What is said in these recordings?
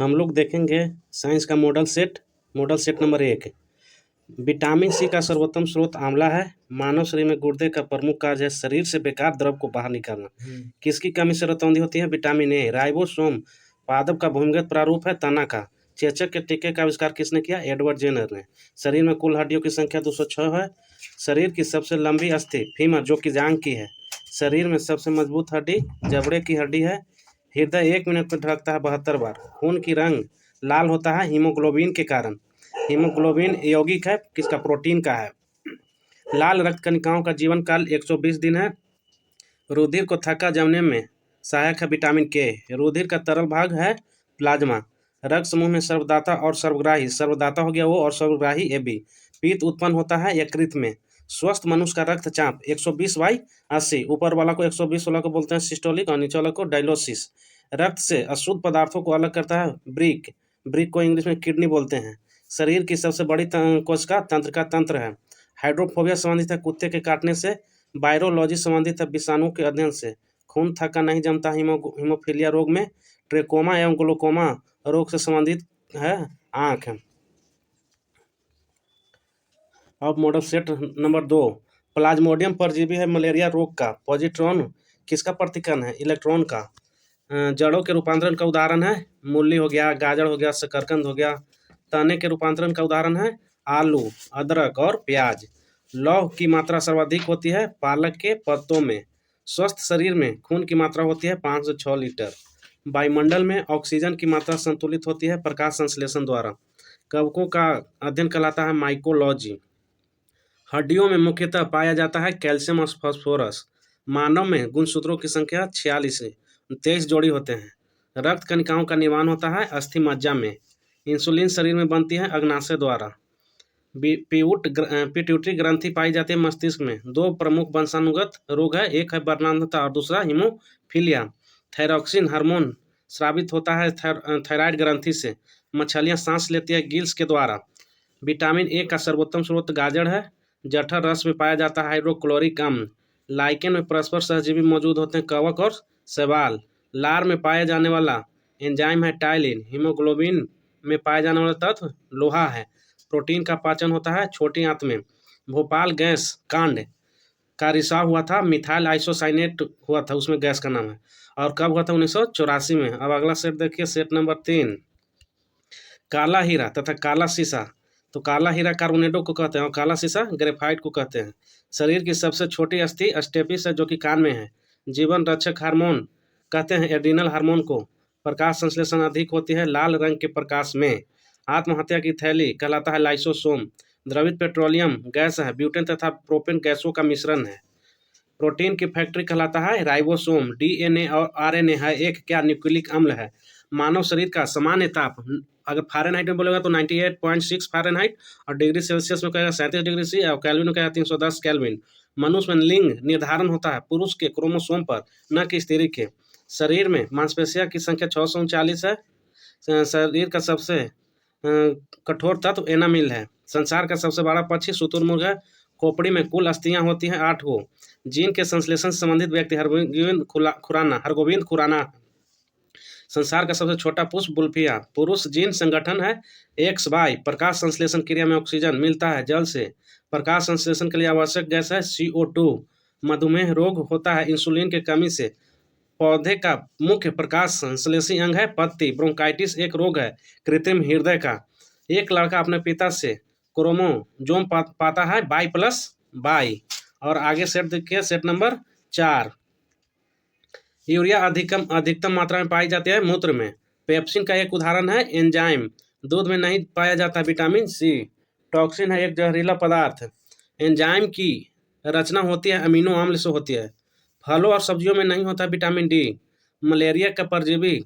हम लोग देखेंगे साइंस का model set number 1। Vitamin C का सर्वोत्तम स्रोत आंवला है। मानव शरीर में गुर्दे का प्रमुख कार्य है शरीर से बेकार द्रव को बाहर निकालना। किसकी कमी से रतौंधी होती है? Vitamin A. राइबोसोम पादप का भूमिगत प्रारूप है तना का। चेचक के टीके का आविष्कार किसने किया? एडवर्ड जेनर ने। शरीर में कुल हड्डियों की संख्या 206 है। शरीर की सबसे लंबी अस्थि फीमर जो कि जांघ की है। शरीर में सबसे मजबूत हड्डी जबड़े की हड्डी है। हृदय 1 मिनट में धड़कता है 72 बार। खून की रंग लाल होता है हीमोग्लोबिन के कारण। हीमोग्लोबिन यौगिक है, किसका? प्रोटीन का है। लाल रक्त कणिकाओं का जीवन काल 120 दिन है। रुधिर को थक्का जमने में सहायक है विटामिन के। रुधिर का तरल भाग है प्लाज्मा। रक्त समूह में सर्वदाता और सर्वग्राही, सर्वदाता हो गया वो और सर्वग्राही ए बी। पित्त उत्पन्न होता है यकृत में। स्वस्थ मनुष्य का रक्तचाप 120/80। ऊपर वाला को 120 वाला को बोलते हैं सिस्टोलिक और नीचे वाला को डायलोसिस। रक्त से अशुद्ध पदार्थों को अलग करता है ब्रिक। ब्रिक को इंग्लिश में किडनी बोलते हैं। शरीर की सबसे बड़ी कोशिका तंत्रिका तंत्र है। हाइड्रोफोबिया संबंधित है कुत्ते के काटने से। वायरोलॉजी संबंधित है विषाणु के अध्ययन से। खून थक्का नहीं जमता हीमोफीलिया रोग में। ट्रेकोमा एवं ग्लूकोमा रोग से संबंधित है आँख। अब मॉडल सेट नंबर 2। प्लाज्मोडियम परजीवी है मलेरिया रोग का। पॉजिट्रॉन किसका प्रतिकरण है? इलेक्ट्रॉन का। जड़ों के रूपांतरण का उदाहरण है मूली हो गया, गाजर हो गया, शकरकंद हो गया। तने के रूपांतरण का उदाहरण है आलू, अदरक और प्याज। लौह की मात्रा सर्वाधिक होती है पालक के पत्तों में। स्वस्थ शरीर में खून की मात्रा होती है 5 से 6 लीटर। वायुमंडल में ऑक्सीजन की मात्रा संतुलित होती है प्रकाश संश्लेषण द्वारा। कवकों का अध्ययन कहलाता है माइकोलॉजी। हड्डियों में मुख्यतः पाया जाता है कैल्शियम और फास्फोरस। मानव में गुणसूत्रों की संख्या 46 से 23 जोड़ी होते हैं। रक्त कणिकाओं का निर्माण होता है अस्थि मज्जा में। इंसुलिन शरीर में बनती है अग्नाशय द्वारा। पिट्यूटरी ग्रंथि पाई जाती है मस्तिष्क में। 2 प्रमुख वंशानुगत रोग है, एक है वर्णांधता और दूसरा हीमोफीलिया। थायरॉक्सिन हार्मोन स्रावित होता है थायराइड ग्रंथि से। मछलियाँ सांस लेती है गिल्स के द्वारा। विटामिन ए का सर्वोत्तम स्रोत गाजर है। जठर रस में पाया जाता है हाइड्रोक्लोरिक अम्ल। लाइकेन में परस्पर सहजीवी मौजूद होते हैं कवक और शैवाल। लार में पाया जाने वाला एंजाइम है टाइलिन। हीमोग्लोबिन में पाया जाने वाला तत्व लोहा है। प्रोटीन का पाचन होता है छोटी आंत में। भोपाल गैस कांड का रिसाव हुआ था, मिथाइल आइसोसाइनेट हुआ था, उसमें गैस का नाम है। और कब हुआ था? 1984 में। अब अगला सेट देखिए, सेट नंबर 3। काला हीरा तथा काला शीशा। तो काला हीरा कार्बोनेटो को कहते हैं और काला शीशा ग्रेफाइट को कहते हैं। शरीर की सबसे छोटी अस्थि स्टेपिस है जो कि कान में है। जीवन रक्षक हार्मोन कहते हैं एड्रिनल हार्मोन को। प्रकाश संश्लेषण अधिक होती है लाल रंग के प्रकाश में। आत्महत्या की थैली कहलाता है लाइसोसोम। द्रवित पेट्रोलियम गैस है, ब्यूटेन तथा प्रोपेन गैसों का मिश्रण है। प्रोटीन की फैक्ट्री कहलाता है राइबोसोम। डीएनए और आरएनए है एक क्या? न्यूक्लिक अम्ल है। मानव शरीर का सामान्य ताप अगर फ़ारेनहाइट में बोलेगा तो 98.6 फ़ारेनहाइट और डिग्री सेल्सियस में कहेगा 37 डिग्री सी और केल्विन में कहेगा 310 केल्विन। मनुष्य में लिंग निर्धारण होता है पुरुष के क्रोमोसोम पर, न कि स्त्री के। शरीर में मांसपेशियों की संख्या 639 है। शरीर का सबसे कठोर तत्व एनामिल है। संसार का सबसे बड़ा पक्षी शुतुरमुर्ग है। खोपड़ी में कुल अस्थियां होती हैं 8 गो। जीन के संश्लेषण से संबंधित व्यक्ति हरगोविंद खुराना। संसार का सबसे छोटा पुष्प बुल्फिया। पुरुष जीन संगठन है XY। प्रकाश संश्लेषण क्रिया में ऑक्सीजन मिलता है जल से। प्रकाश संश्लेषण के लिए आवश्यक गैस है CO2। मधुमेह रोग होता है इंसुलिन की कमी से। पौधे का मुख्य प्रकाश संश्लेषी अंग है पत्ती। ब्रोंकाइटिस एक रोग है कृत्रिम हृदय का। एक लड़का अपने पिता से क्रोमोजोम पाता है Y+Y। और आगे सेट देखिए, सेट नंबर 4। यूरिया अधिकतम मात्रा में पाई जाती है मूत्र में। पेप्सिन का एक उदाहरण है एंजाइम। दूध में नहीं पाया जाता विटामिन सी। टॉक्सिन है एक जहरीला पदार्थ। एंजाइम की रचना होती है अमीनो अम्ल से होती है। फलों और सब्जियों में नहीं होता विटामिन डी। मलेरिया का परजीवी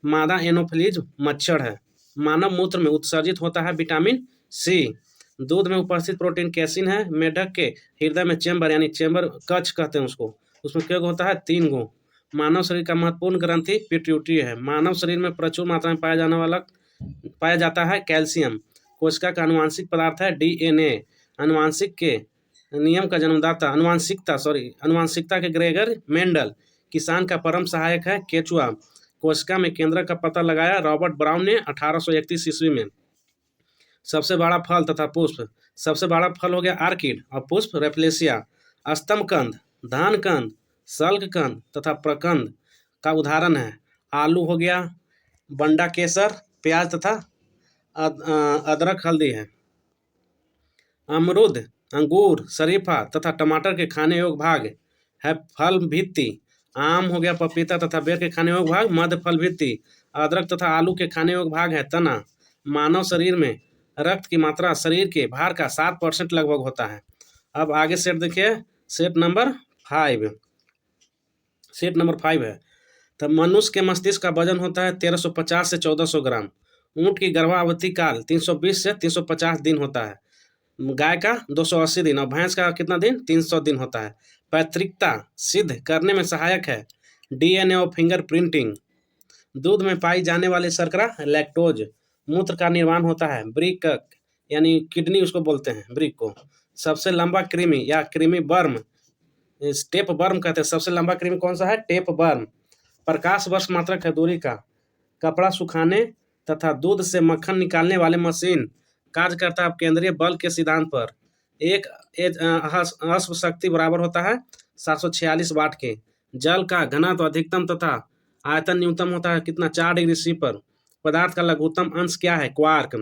मादा एनोफिलीज मच्छर है। मानव मूत्र में उत्सर्जित होता है विटामिन सी। दूध में उपस्थित प्रोटीन कैसिन है। मेढक के हृदय में चेम्बर यानी चेम्बर कक्ष कहते हैं उसको, उसमें क्या होता है? 3 गो। मानव शरीर का महत्वपूर्ण ग्रंथि पिट्यूटरी है। मानव शरीर में प्रचुर मात्रा में पाया जाता है कैल्शियम। कोशिका का आनुवांशिक पदार्थ है डीएनए। अनुवांशिक के नियम का जन्मदाता अनुवांशिकता के ग्रेगर मेंडल। किसान का परम सहायक है केचुआ। कोशिका में केंद्रक का पता लगाया रॉबर्ट ब्राउन ने 1831 ईस्वी में। सबसे बड़ा फल तथा पुष्प, सबसे बड़ा फल हो गया आर्किड और पुष्प रेफलेसिया। स्तंभकंद, धानकंद, सल्ककंद तथा प्रकंद का उदाहरण है। आलू हो गया, बंडा केसर, प्याज तथा अदरक हल्दी है। अमरूद, अंगूर, शरीफा तथा टमाटर के खाने योग्य भाग है फल भित्ति। आम हो गया, पपीता तथा बेर के खाने योग्य भाग मध्य फल भित्ति। अदरक तथा आलू के खाने योग्य भाग है तना। मानव शरीर में रक्त की मात्रा शरीर के भार का 7% लगभग होता है। अब आगे सेट देखिए, सेट नंबर 5। सेट नंबर 5 है, तब मनुष्य के मस्तिष्क का वजन होता है 1350 से 1400 ग्राम। ऊँट की गर्भावधि काल 320 से 350 दिन होता है। गाय का 280 दिन और भैंस का कितना दिन, 300 दिन होता है। पैतृकता सिद्ध करने में सहायक है डीएनए और फिंगरप्रिंटिंग। दूध में पाई जाने वाली शर्करा लैक्टोज। मूत्र का निर्माण होता है ब्रिक, यानी किडनी उसको बोलते हैं ब्रिक को। सबसे लंबा कृमि या कृमि वर्म, टेप वर्म कहते हैं। सबसे लंबा कृमि कौन सा है, टेप वर्म। प्रकाश वर्ष मात्रक है दूरी का। कपड़ा सुखाने तथा दूध से मक्खन निकालने वाले मशीन कार्य करता है केंद्रीय बल के सिद्धांत पर। एक अश्व शक्ति बराबर होता है 746 वाट के। जल का घनत्व अधिकतम तथा आयतन न्यूनतम होता है कितना, 4 डिग्री सी पर। पदार्थ का लघुत्तम अंश क्या है, क्वार्क।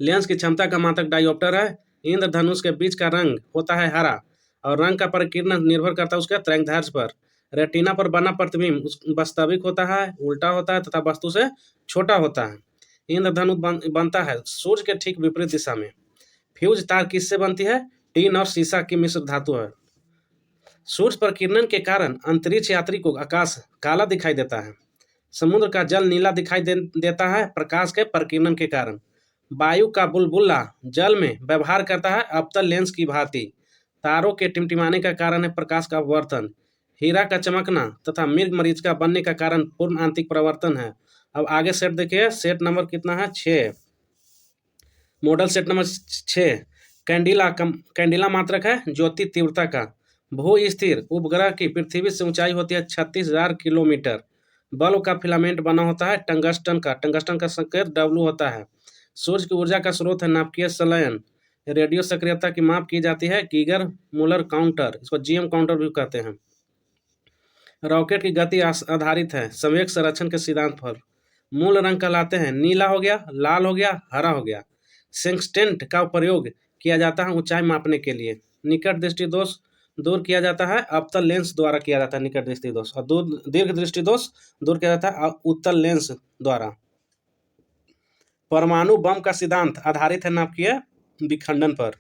लेंस की क्षमता का मात्रक डायोप्टर है। इंद्रधनुष के बीच का रंग होता है हरा और रंग का परिकीर्ण निर्भर करता है उसके तरंगदैर्ध्य पर। रेटिना पर बना प्रतिबिंब वास्तविक होता है, उल्टा होता है तथा वस्तु से छोटा होता है। इंद्रधनुष बनता है सूर्य के ठीक विपरीत दिशा में। फ्यूज तार किससे बनती है, टीन और सीसा की मिश्र धातु है। सूर्य पर किरणन के कारण अंतरिक्ष यात्री को आकाश काला दिखाई देता है। समुद्र का जल नीला दिखाई देता है प्रकाश के प्रकीर्णन के कारण। वायु का बुलबुला जल में व्यवहार करता है अवतल लेंस की भांति। तारों के टिमटिमाने का कारण है प्रकाश का अपवर्तन। हीरा का चमकना तथा मृग मरीचिका बनने का कारण पूर्ण आंतरिक परिवर्तन है। अब आगे सेट देखिए, सेट नंबर कितना है, 6। Model set number 6। कैंडिला मात्रक है ज्योति तीव्रता का। भू स्थिर उपग्रह की पृथ्वी से ऊंचाई होती है 36,000 किलोमीटर। बल्ब का फिलामेंट बना होता है टंगस्टन का संकेत W होता है। सूर्य की ऊर्जा का स्रोत है नाभिकीय संलयन। रेडियो सक्रियता की माप की जाती है गीगर मुलर काउंटर, इसको GM काउंटर भी कहते हैं। रॉकेट की गति आधारित है संवेग संरक्षण के सिद्धांत पर। मूल रंग कहलाते हैं नीला हो गया, लाल हो गया, हरा हो गया। सेक्सटेंट का प्रयोग किया जाता है ऊंचाई मापने के लिए। निकट दृष्टि दोष दूर किया जाता है अवतल लेंस द्वारा किया जाता है निकट दृष्टि दोष, और दीर्घ दृष्टि दोष दूर किया जाता है उत्तल लेंस द्वारा। परमाणु बम का सिद्धांत आधारित है नाभिकीय विखंडन पर।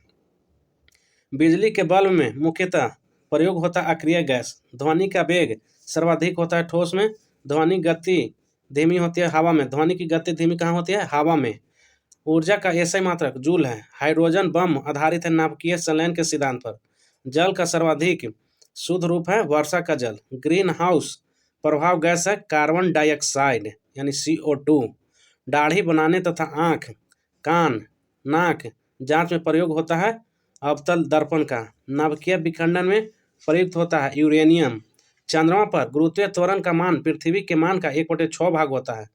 बिजली के बल्ब में मुख्यतः प्रयोग होता है अक्रिय गैस। ध्वनि का वेग सर्वाधिक होता है ठोस में। ध्वनि गति धीमी होती है हवा में। ध्वनि की गति धीमी कहाँ होती है, हवा में। ऊर्जा का एसआई मात्रक जूल है। हाइड्रोजन बम आधारित है नाभिकीय संलयन के सिद्धांत पर। जल का सर्वाधिक शुद्ध रूप है वर्षा का जल। ग्रीन हाउस प्रभाव गैस है कार्बन डाइऑक्साइड यानी CO2। दाढ़ी बनाने तथा आँख, कान, नाक जांच में प्रयोग होता है अवतल दर्पण का। नाभिकीय विखंडन में प्रयुक्त होता है यूरेनियम। चंद्रमा पर गुरुत्वीय त्वरण का मान पृथ्वी के मान का 1/6 भाग होता है।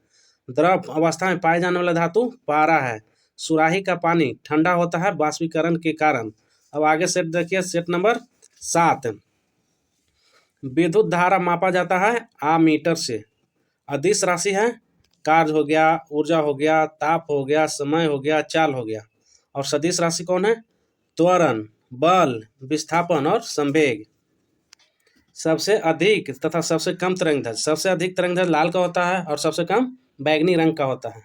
द्रव अवस्था में पाए जाने वाला धातु पारा है। सुराही का पानी ठंडा होता है बाष्पीकरण के कारण। अब आगे सेट देखिए, सेट नंबर 7। विद्युत धारा मापा जाता है आमीटर से। अदिश राशि है कार्य हो गया, ऊर्जा हो गया, ताप हो गया, समय हो गया, चाल हो गया। और सदिश राशि कौन है, त्वरण, बल, विस्थापन और संवेग। सबसे अधिक तथा सबसे कम तरंगदैर्ध्य, सबसे अधिक तरंगदैर्ध्य लाल का होता है और सबसे कम बैंगनी रंग का होता है।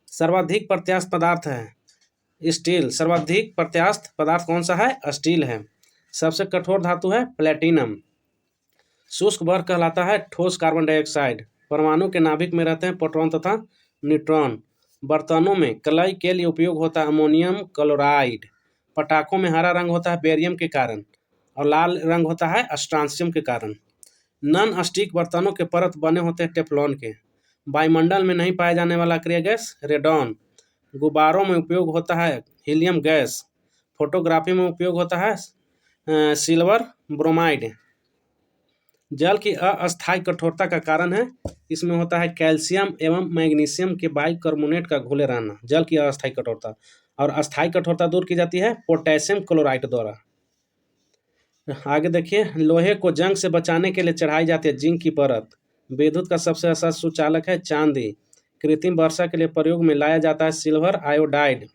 सर्वाधिक प्रत्यास्थ पदार्थ है स्टील। सर्वाधिक प्रत्यास्थ पदार्थ कौन सा है, स्टील है। सबसे कठोर धातु है प्लेटिनम। शुष्क वर्ग कहलाता है ठोस कार्बन डाइऑक्साइड। परमाणु के नाभिक में रहते हैं प्रोटॉन तथा न्यूट्रॉन। बर्तनों में कलई के लिए उपयोग होता है अमोनियम क्लोराइड। पटाखों में हरा रंग होता है बेरियम के कारण और लाल रंग होता है स्ट्रांसियम के कारण। नॉन स्टिक बर्तनों के परत बने होते हैं टेफ्लॉन के। वायुमंडल में नहीं पाए जाने वाला अक्रिय गैस रेडॉन। गुब्बारों में उपयोग होता है हीलियम गैस। फोटोग्राफी में उपयोग होता है सिल्वर ब्रोमाइड। जल की अस्थायी कठोरता का कारण है, इसमें होता है कैल्शियम एवं मैग्नीशियम के बाइकार्बोनेट का घुले रहना, जल की अस्थायी कठोरता। और अस्थायी कठोरता दूर की जाती है पोटेशियम क्लोराइड द्वारा। आगे देखिए, लोहे को जंग से बचाने के लिए चढ़ाई जाती है जिंक की परत। विद्युत का सबसे अच्छा सुचालक है चांदी। कृत्रिम वर्षा के लिए प्रयोग में लाया जाता है सिल्वर आयोडाइड,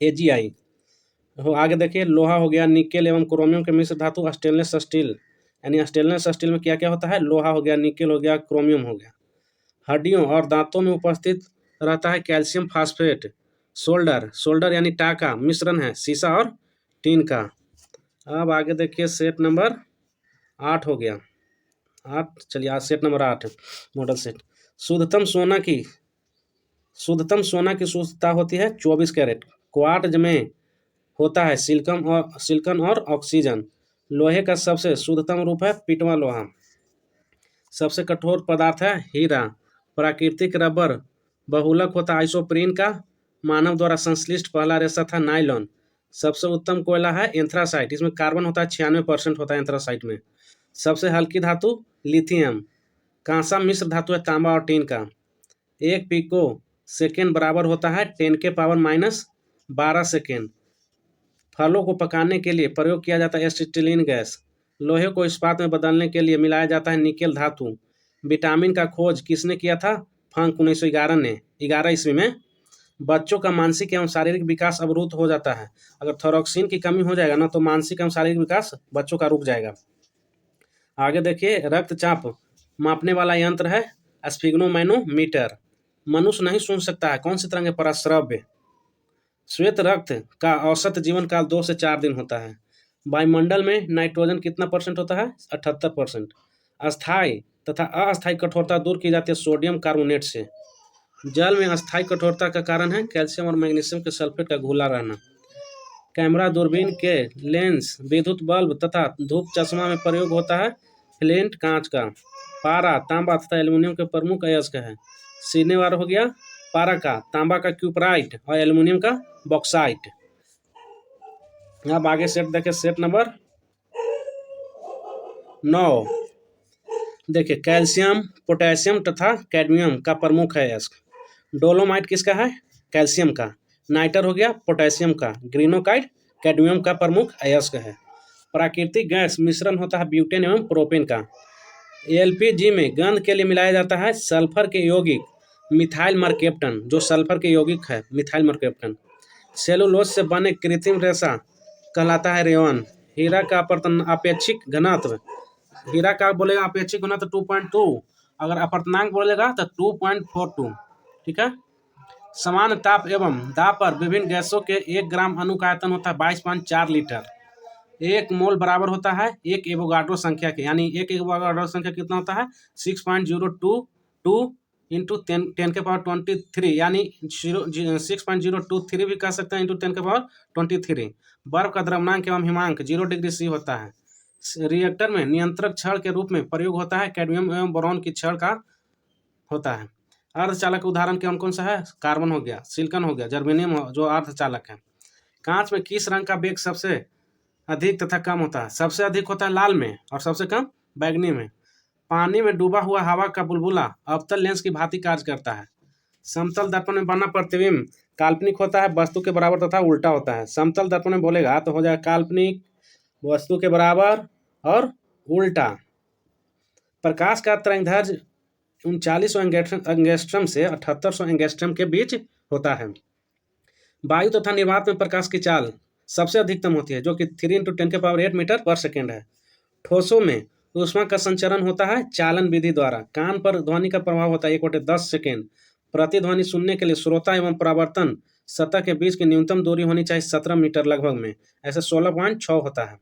AgI। आगे देखिए, लोहा हो गया, निकेल एवं क्रोमियम के मिश्र धातु स्टेनलेस स्टील। यानी स्टेनलेस स्टील में क्या क्या होता है, लोहा हो गया, निकेल हो गया, क्रोमियम हो गया। हड्डियों और दांतों में उपस्थित रहता है कैल्शियम फास्फेट। सोल्डर यानी टाका मिश्रण है सीसा और टीन का। अब आगे देखिए, सेट नंबर 8 हो गया। 8, चलिए आज सेट नंबर 8 मॉडल सेट। शुद्धतम सोना की शुद्धता होती है 24 कैरेट। क्वार्ट्ज में होता है सिलिकॉन और ऑक्सीजन। लोहे का सबसे शुद्धतम रूप है पिटवा लोहा। सबसे कठोर पदार्थ है हीरा। प्राकृतिक रबर बहुलक होता है आइसोप्रीन का। मानव द्वारा संश्लिष्ट पहला रेशा था नाइलॉन। सबसे उत्तम कोयला है एंथ्रासाइट, इसमें कार्बन होता है 96% होता है एंथ्रासाइट में। सबसे हल्की धातु लिथियम। कांसा मिश्र धातु है तांबा और टीन का। 1 पिको सेकेंड बराबर होता है 10⁻⁻12 सेकेंड। फलों को पकाने के लिए प्रयोग किया जाता है एसिटिलीन गैस। लोहे को इस्पात में बदलने के लिए मिलाया जाता है निकेल धातु। विटामिन का खोज किसने किया था, फंक 1911 ने, 11 ईस्वी में। बच्चों का मानसिक एवं शारीरिक विकास अवरुद्ध हो जाता है। अगर थोरोक्सिन की कमी हो जाएगा ना, तो मानसिक एवं शारीरिक विकास बच्चों का रुक जाएगा। आगे देखिए, रक्तचाप मापने वाला यंत्र है स्फिग्नोमैनोमीटर। मनुष्य नहीं सुन सकता है कौन सी तरह के परश्रव्य। श्वेत रक्त का औसत जीवन काल 2 से 4 दिन होता है। वायुमंडल में नाइट्रोजन कितना परसेंट होता है, 78%। अस्थायी तथा अस्थायी कठोरता दूर की जाती है सोडियम कार्बोनेट से। जल में अस्थायी कठोरता का कारण है कैल्शियम और मैग्नीशियम के सल्फेट का घुला रहना। कैमरा दूरबीन के लेंस, विद्युत बल्ब तथा धूप चश्मा में प्रयोग होता है फ्लिंट कांच का। पारा तांबा तथा एल्युमिनियम के प्रमुख अयस्क है। सीनेवार हो गया पारा का, तांबा का क्यूपराइट और एल्युमिनियम का बॉक्साइट। अब आगे सेट देखें, सेट नंबर 9। देखिए, कैल्शियम, पोटेशियम तथा कैडमियम का प्रमुख है अयस्क। डोलोमाइट किसका है, कैल्शियम का। नाइटर हो गया पोटेशियम का। ग्रीनोकाइट कैडमियम का प्रमुख अयस्क है। प्राकृतिक गैस मिश्रण होता है ब्यूटेन एवं प्रोपेन का। LPG में गंध के लिए मिलाया जाता है सल्फर के यौगिक मिथाइल मरकेप्टन, जो सल्फर के यौगिक है मिथाइल मरकेप्टन। सेलुलोज से बने कृत्रिम रेशा कहलाता है रेयन। हीरा का अपेक्षिक घनत्व, हीरा का बोलेगा अपेक्षिक घनत्व 2.2, अगर अपवर्तनांक बोलेगा तो 2.42। ठीक है। समान ताप एवं दाब पर विभिन्न गैसों के 1 ग्राम अणु का आयतन होता है 22.4 लीटर। 1 मोल बराबर होता है 1 एवोगाड्रो संख्या के, यानी 1 एवोगाड्रो संख्या कितना होता है 6.022 इंटू 10⁻23, यानी 6.023 भी कह सकते हैं इंटू 10⁻23। बर्फ का द्रव्यमानक एवं हिमांक 0 डिग्री C होता है। रिएक्टर में नियंत्रक छड़ के रूप में प्रयोग होता है कैडमियम एवं बोरॉन की छड़ का होता है। अर्धचालक उदाहरण कौन कौन सा है, कार्बन हो गया, सिलिकॉन हो गया, जर्मेनियम जो अर्धचालक है। कांच में किस रंग का वेग सबसे अधिक तथा कम होता है, सबसे अधिक होता है लाल में और सबसे कम बैगनी में। पानी में डूबा हुआ हवा का बुलबुला अवतल लेंस की भांति कार्य करता है। समतल दर्पण में बना प्रतिबिंब काल्पनिक होता है वस्तु के बराबर तथा उल्टा होता है। समतल दर्पण में बोलेगा तो हो जाएगा काल्पनिक, वस्तु के बराबर और उल्टा। प्रकाश का तरंगदैर्घ्य 3900 एंगस्ट्रम से 7800 एंगस्ट्रम के बीच होता है। वायु तथा निर्वात में प्रकाश की चाल सबसे अधिकतम होती है, जो कि 3 × 10⁸ मीटर पर सेकेंड है। ठोसों में ऊष्मा का संचरण होता है चालन विधि द्वारा। कान पर ध्वनि का प्रभाव होता है 1/10 सेकेंड। प्रतिध्वनि सुनने के लिए श्रोता एवं परावर्तन सतह के बीच की न्यूनतम दूरी होनी चाहिए 17 मीटर लगभग में, ऐसे 16.6 होता है।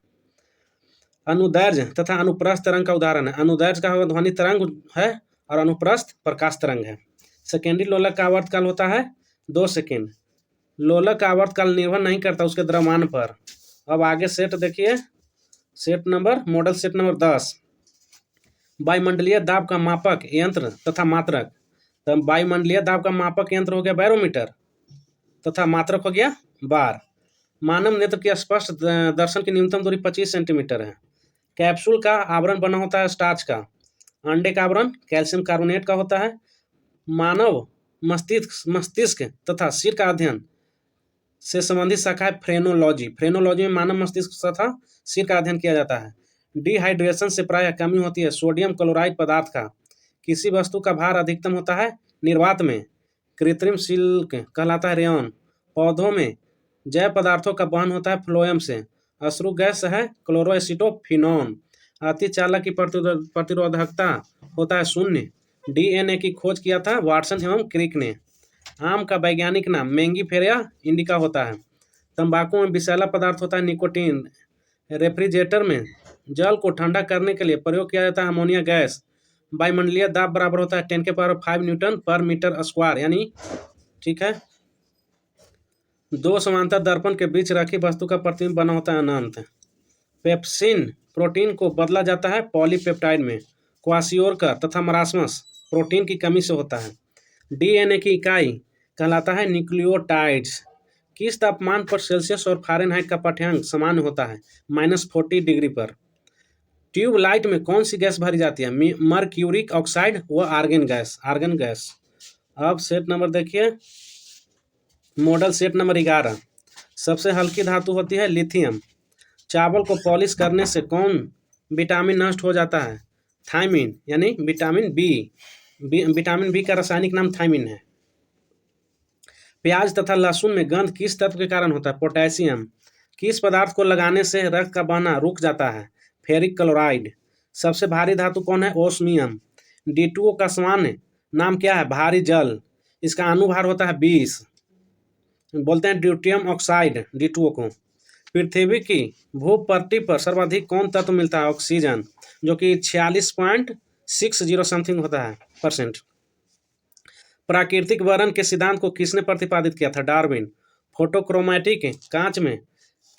अनुदैर्घ्य तथा अनुप्रस्थ तरंग का उदाहरण है। अनुदैर्घ्य का होगा ध्वनि तरंग है और अनुप्रस्थ प्रकाश तरंग है। सेकेंडरी लोलक का आवर्तकाल होता है 2 सेकेंड। लोलक का आवर्तकाल निर्भर नहीं करता उसके द्रव्यमान पर। अब आगे सेट देखिए, set number model set number 10। वायुमंडलीय दाब का मापक यंत्र तथा मात्रक। तो वायुमंडलीय दाब का मापक यंत्र हो गया बैरोमीटर तथा मात्रक हो गया बार। मानव नेत्र की स्पष्ट दर्शन की न्यूनतम दूरी 25 सेंटीमीटर है। कैप्सूल का आवरण बना होता है स्टार्च का। अंडे का आवरण कैल्शियम कार्बोनेट का होता है। मानव मस्तिष्क तथा सिर का अध्ययन से संबंधित शाखा है फ्रेनोलॉजी। फ्रेनोलॉजी में मानव मस्तिष्क तथा सिर का अध्ययन किया जाता है। डिहाइड्रेशन से प्रायः कमी होती है सोडियम क्लोराइड पदार्थ का। किसी वस्तु का भार अधिकतम होता है निर्वात में। कृत्रिम सिल्क कहलाता है रेयन। पौधों में जैव पदार्थों का वहन होता है फ्लोएम से। अश्रु गैस है क्लोरोएसिटोफिनोन। अतिचालक की प्रतिरोधकता होता है शून्य। डीएनए की खोज किया था वाटसन एवं क्रिक ने। आम का वैज्ञानिक नाम मैंगीफेरिया इंडिका होता है। तंबाकू में विषैला पदार्थ होता है निकोटीन। रेफ्रिजरेटर में जल को ठंडा करने के लिए प्रयोग किया जाता है अमोनिया गैस। वायुमंडलीय दाब बराबर होता है 10⁵ न्यूटन पर मीटर स्क्वायर यानी ठीक है। दो समांतर दर्पण के बीच रखी वस्तु का प्रतिबिंब बना होता है अनंत। पेप्सिन प्रोटीन को बदला जाता है पॉलीपेप्टाइड में। क्वासियोरकर तथा मरासमस प्रोटीन की कमी से होता है। डीएनए की इकाई कहलाता है न्यूक्लियोटाइड्स। किस तापमान पर सेल्सियस और फ़ारेनहाइट का पाठ्यांक समान होता है -40 डिग्री पर। ट्यूबलाइट में कौन सी गैस भरी जाती है मर्क्यूरिक ऑक्साइड व आर्गन गैस। अब सेट नंबर देखिए मॉडल सेट नंबर 11। सबसे हल्की धातु होती है लिथियम। चावल को पॉलिश करने से कौन विटामिन नष्ट हो जाता है थायमिन यानी विटामिन बी। विटामिन बी का रासायनिक नाम थायमिन है। प्याज तथा लहसुन में गंध किस तत्व के कारण होता है पोटेशियम। किस पदार्थ को लगाने से रक्त का बहना रुक जाता है फेरिक क्लोराइड। सबसे भारी धातु कौन है ओस्मियम। D2O का सामान्य नाम क्या है भारी जल। इसका अनुभार होता है 20। बोलते हैं ड्यूटियम ऑक्साइड D2O को। पृथ्वी की भूपट्टी पर सर्वाधिक कौन तत्व मिलता है ऑक्सीजन जो कि 46.60 समथिंग होता है %। प्राकृतिक वर्णन के सिद्धांत को किसने प्रतिपादित किया था डार्विन। फोटोक्रोमैटिक कांच में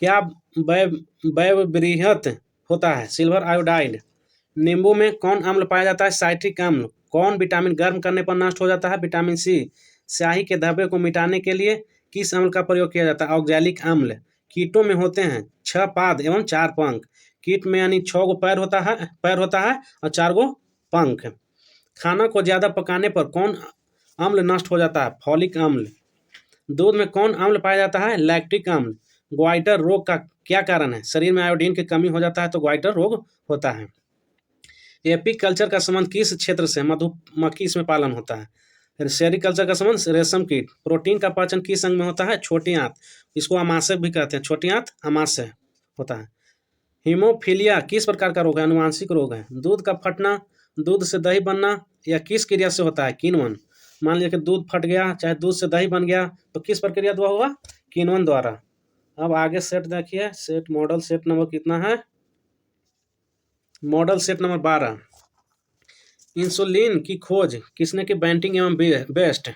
क्या व्यवृहत होता है सिल्वर आयोडाइड। नींबू में कौन अम्ल पाया जाता है साइट्रिक अम्ल। कौन विटामिन गर्म करने पर नष्ट हो जाता है विटामिन सी। स्याही के धब्बे को मिटाने के लिए किस अम्ल का प्रयोग किया जाता है ऑक्जैलिक अम्ल। कीटों में होते हैं 6 पाद एवं 4 पंख। कीट में यानी 6 गो पैर होता है और 4 गो पंख। खाना को ज़्यादा पकाने पर कौन अम्ल नष्ट हो जाता है फॉलिक अम्ल। दूध में कौन अम्ल पाया जाता है लैक्टिक अम्ल। ग्वाइटर रोग का क्या कारण है शरीर में आयोडीन की कमी हो जाता है तो ग्वाइटर रोग होता है। एपीकल्चर का संबंध किस क्षेत्र से मधुमक्खी इसमें पालन होता है। सेरिकल्चर का संबंध रेशम कीट। प्रोटीन का पाचन किस अंग में होता है छोटी आंत। इसको अमाशय भी कहते हैं छोटी आंत अमाशय होता है। हीमोफीलिया किस प्रकार का रोग है अनुवांशिक रोग है। दूध का फटना दूध से दही बनना या किस क्रिया से होता है किण्वन। मान लिया कि दूध फट गया चाहे दूध से दही बन गया तो किस प्रक्रिया द्वारा हुआ किण्वन द्वारा। अब आगे सेट देखिए सेट मॉडल सेट नंबर कितना है मॉडल सेट नंबर 12। इंसुलिन की खोज किसने की बैंटिंग एवं बेस्ट।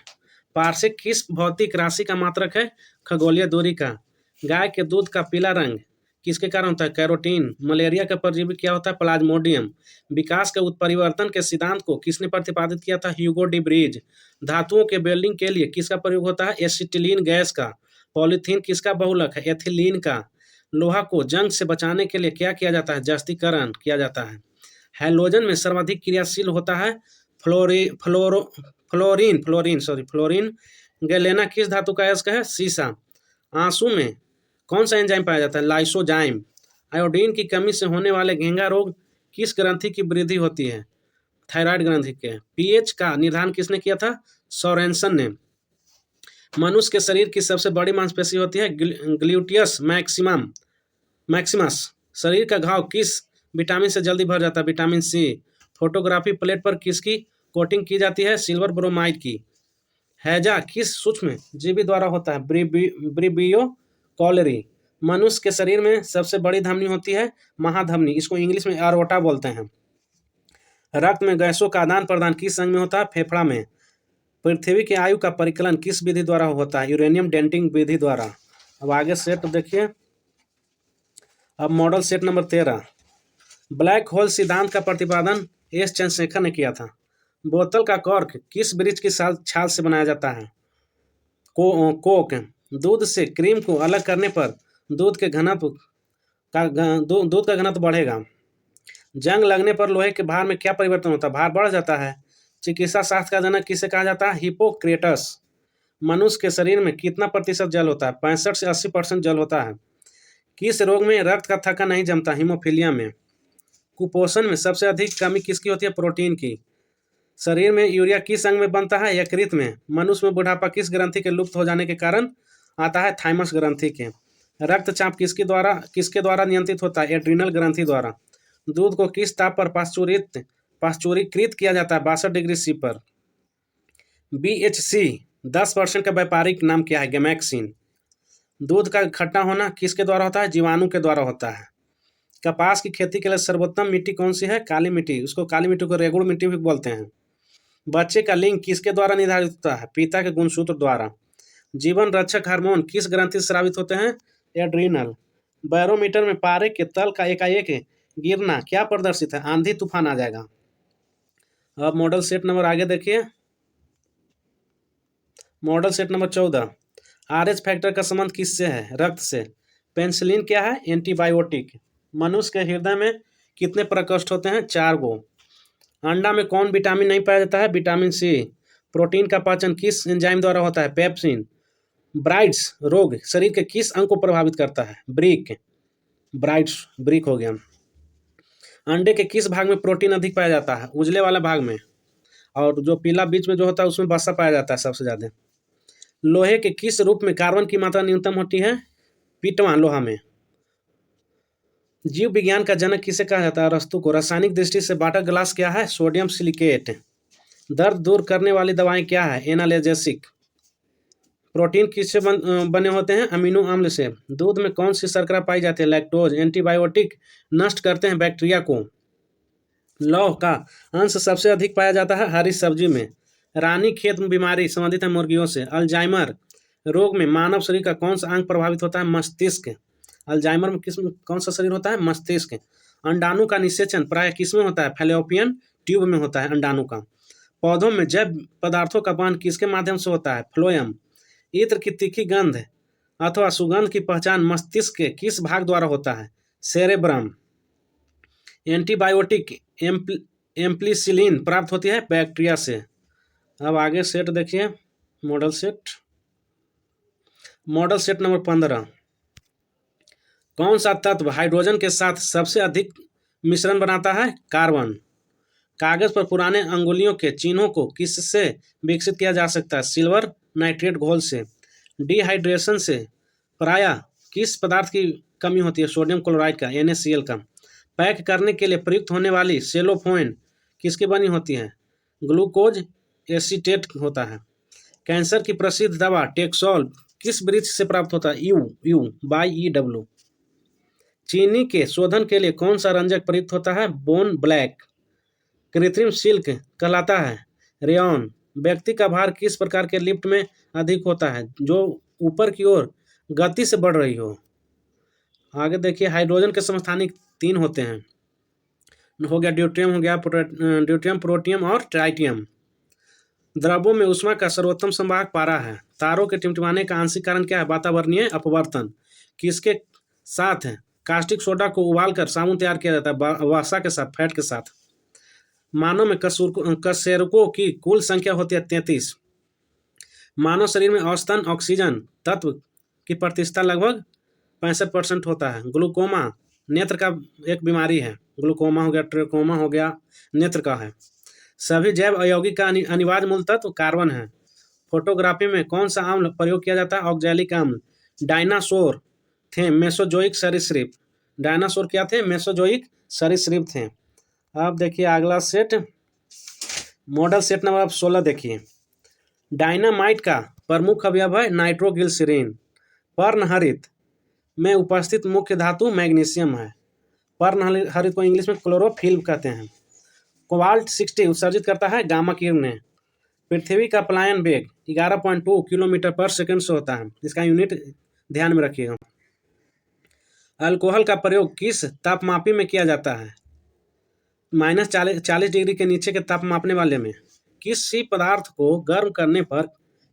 पार्श्विक किस भौतिक राशि का मात्रक है खगोलीय दूरी का। गाय के दूध का पीला रंग किसके कारण होता है कैरोटीन। मलेरिया का परजीवी क्या होता है प्लाज्मोडियम। विकास के उत्परिवर्तन के सिद्धांत को किसने प्रतिपादित किया था ह्यूगो डी ब्रिज। धातुओं के वेल्डिंग के लिए किसका प्रयोग होता है एसिटिलीन गैस का। पॉलीथीन किसका बहुलक है एथिलीन का। लोहा को जंग से बचाने के लिए क्या किया जाता है जस्तीकरण किया जाता है। हैलोजन में सर्वाधिक क्रियाशील होता है फ्लोरीन। गैलेना किस धातु का अयस्क है सीसा। आंसू में कौन सा एंजाइम पाया जाता है लाइसोजाइम। आयोडीन की कमी से होने वाले घेंगा रोग किस ग्रंथि की वृद्धि होती है थायराइड ग्रंथि के। पीएच का निर्धारण किसने किया था सोरेनसन ने। मनुष्य के शरीर की सबसे बड़ी मांसपेशी होती है ग्लूटियस मैक्सिमस। शरीर का घाव किस विटामिन से जल्दी भर जाता है विटामिन सी। फोटोग्राफी प्लेट पर किसकी कोटिंग की जाती है सिल्वर ब्रोमाइड की। हैजा किस सूक्ष्म जीवी द्वारा होता है ब्रिबियो कॉलरी। मनुष्य के शरीर में सबसे बड़ी धमनी होती है महाधमनी इसको इंग्लिश में एरोटा बोलते हैं। रक्त में गैसों का आदान प्रदान किस अंग में होता है फेफड़ा में। पृथ्वी की आयु का परिकलन किस विधि द्वारा होता है यूरेनियम डेंटिंग विधि द्वारा। अब आगे सेट देखिए अब model set number 13। Black hole सिद्धांत का प्रतिपादन एस चंद्रशेखर ने किया था। बोतल का कॉर्क किस वृक्ष की छाल से बनाया जाता है कोक। दूध से क्रीम को अलग करने पर दूध का घनत्व बढ़ेगा। जंग लगने पर लोहे के भार में क्या परिवर्तन होता है? भार बढ़ जाता है। चिकित्सा शास्त्र का जनक किसे कहा जाता है? हिपोक्रेटस। मनुष्य के शरीर में कितना प्रतिशत जल होता है? 65 से 80% जल होता है। किस रोग में रक्त का थक्का नहीं जमता? हीमोफीलिया में। कुपोषण में सबसे अधिक कमी किसकी होती है? प्रोटीन की। शरीर में यूरिया किस अंग में बनता है? यकृत में। मनुष्य में बुढ़ापा किस ग्रंथि के लुप्त हो जाने के कारण आता है? थाइमस ग्रंथि के। रक्तचाप किसके द्वारा नियंत्रित होता है? एड्रिनल ग्रंथि द्वारा। दूध को किस ताप पर पाश्चुरीकृत किया जाता है? 62 डिग्री सी पर। BHC 10% का व्यापारिक नाम क्या है? गैमेक्सिन। दूध का खट्टा होना किसके द्वारा होता है? जीवाणु के द्वारा होता है। कपास की खेती के लिए सर्वोत्तम मिट्टी कौन सी है? काली मिट्टी। उसको काली मिट्टी को रेगुड़ मिट्टी भी बोलते हैं। बच्चे का लिंग किसके द्वारा निर्धारित होता है? पिता के गुणसूत्र द्वारा। जीवन रक्षक हार्मोन किस ग्रंथि से स्रावित होते हैं? एड्रीनल। बैरोमीटर में पारे के तल का एकाएक गिरना क्या प्रदर्शित है? आंधी तूफान आ जाएगा। अब मॉडल सेट नंबर आगे देखिए। Model set number 14। RH factor का संबंध किससे है? रक्त से। पेनिसिलिन क्या है? एंटीबायोटिक। मनुष्य के हृदय में कितने प्रकोष्ठ होते हैं? 4 गो। अंडा में कौन विटामिन नहीं पाया जाता है? Vitamin C. प्रोटीन का पाचन किस एंजाइम द्वारा होता है? पेप्सिन। ब्राइट्स रोग शरीर के किस अंग को प्रभावित करता है? ब्रिक। ब्राइट्स ब्रिक हो गया। अंडे के किस भाग में प्रोटीन अधिक पाया जाता है? उजले वाला भाग में। और जो पीला बीच में जो होता है उसमें वसा पाया जाता है सबसे ज़्यादा। लोहे के किस रूप में कार्बन की मात्रा न्यूनतम होती है? पीटवा लोहा में। जीव विज्ञान का जनक किसे कहा जाता है? अरस्तु को। रासायनिक दृष्टि से वाटर ग्लास क्या है? Sodium silicate. दर्द दूर करने वाली दवाएं क्या है? एनाल्जेसिक। प्रोटीन किससे बने होते हैं? अमीनो अम्ल से। दूध में कौन सी शर्करा पाई जाती है? लैक्टोज। एंटीबायोटिक नष्ट करते हैं बैक्टीरिया को। लौह का अंश सबसे अधिक पाया जाता है हरी सब्जी में। रानीखेत बीमारी संबंधित है मुर्गियों से। अल्जाइमर रोग में मानव शरीर का कौन सा अंग प्रभावित होता है? मस्तिष्क। अल्जाइमर में कौन सा शरीर होता है? मस्तिष्क। अंडाणु का निषेचन प्राय किस में होता है? फैलोपियन ट्यूब में होता है अंडाणु का। पौधों में जैव पदार्थों का वहन किसके माध्यम से होता है? फ्लोएम। इत्र की तीखी गंध अथवा सुगंध की पहचान मस्तिष्क के किस भाग द्वारा होता है? सेरेब्रम। एंटीबायोटिक एम्प्लिसिलिन प्राप्त होती है बैक्टीरिया से। अब आगे सेट देखिए। Model set number 15। कौन सा तत्व हाइड्रोजन के साथ सबसे अधिक मिश्रण बनाता है? कार्बन। कागज पर पुराने अंगुलियों के चिन्हों को किससे विकसित किया जा सकता है? सिल्वर नाइट्रेट घोल से। डिहाइड्रेशन से प्रायः किस पदार्थ की कमी होती है? सोडियम क्लोराइड का, NaCl का। पैक करने के लिए प्रयुक्त होने वाली सेलोफोन किसकी बनी होती है? ग्लूकोज एसीटेट होता है। कैंसर की प्रसिद्ध दवा टेक्सोल किस वृक्ष से प्राप्त होता है? YEW। चीनी के शोधन के लिए कौन सा रंजक प्रयुक्त होता है? Bone black. कृत्रिम सिल्क कहलाता है रेयॉन। व्यक्ति का भार किस प्रकार के लिफ्ट में अधिक होता है? जो ऊपर की ओर गति से बढ़ रही हो। आगे देखिए। हाइड्रोजन के समस्थानिक 3 होते हैं। हो गया ड्यूट्रियम, हो गया ड्यूट्रियम, प्रोटियम और ट्राइटियम। द्रवों में ऊष्मा का सर्वोत्तम संवाहक पारा है। तारों के टिमटिमाने का आंशिक कारण क्या है? वातावरणीय अपवर्तन। किसके साथ कास्टिक सोडा को उबालकर साबुन तैयार किया जाता है? वसा के साथ, फैट के साथ। मानव में कशेरुकों की कुल संख्या होती है 33। मानव शरीर में औसतन ऑक्सीजन तत्व की प्रतिशतता लगभग 65% होता है। ग्लूकोमा नेत्र का एक बीमारी है। ग्लूकोमा हो गया, ट्रेकोमा हो गया, नेत्र का है। सभी जैव अयौगिक का अनिवार्य मूल तत्व कार्बन है। फोटोग्राफी में कौन सा अम्ल प्रयोग किया जाता है? ऑक्जेलिक अम्ल। डायनासोर थे मेसोजोइक सरीसृप। डायनासोर क्या थे? मेसोजोइक सरीसृप थे। अब देखिए अगला सेट। मॉडल सेट नंबर 16 देखिए। डायनामाइट का प्रमुख अवयव है नाइट्रोग्लिसरीन। पर्णहरित में उपस्थित मुख्य धातु मैग्नीशियम है। पर्णहरित को इंग्लिश में क्लोरोफिल कहते हैं। कोबाल्ट 60 उत्सर्जित करता है गामा किरणें। पृथ्वी का पलायन वेग 11.2 किलोमीटर पर सेकंड से होता है। इसका यूनिट ध्यान में रखिएगा। अल्कोहल का प्रयोग किस तापमापी में किया जाता है? -40 डिग्री के नीचे के ताप मापने वाले में। किसी पदार्थ को गर्म करने पर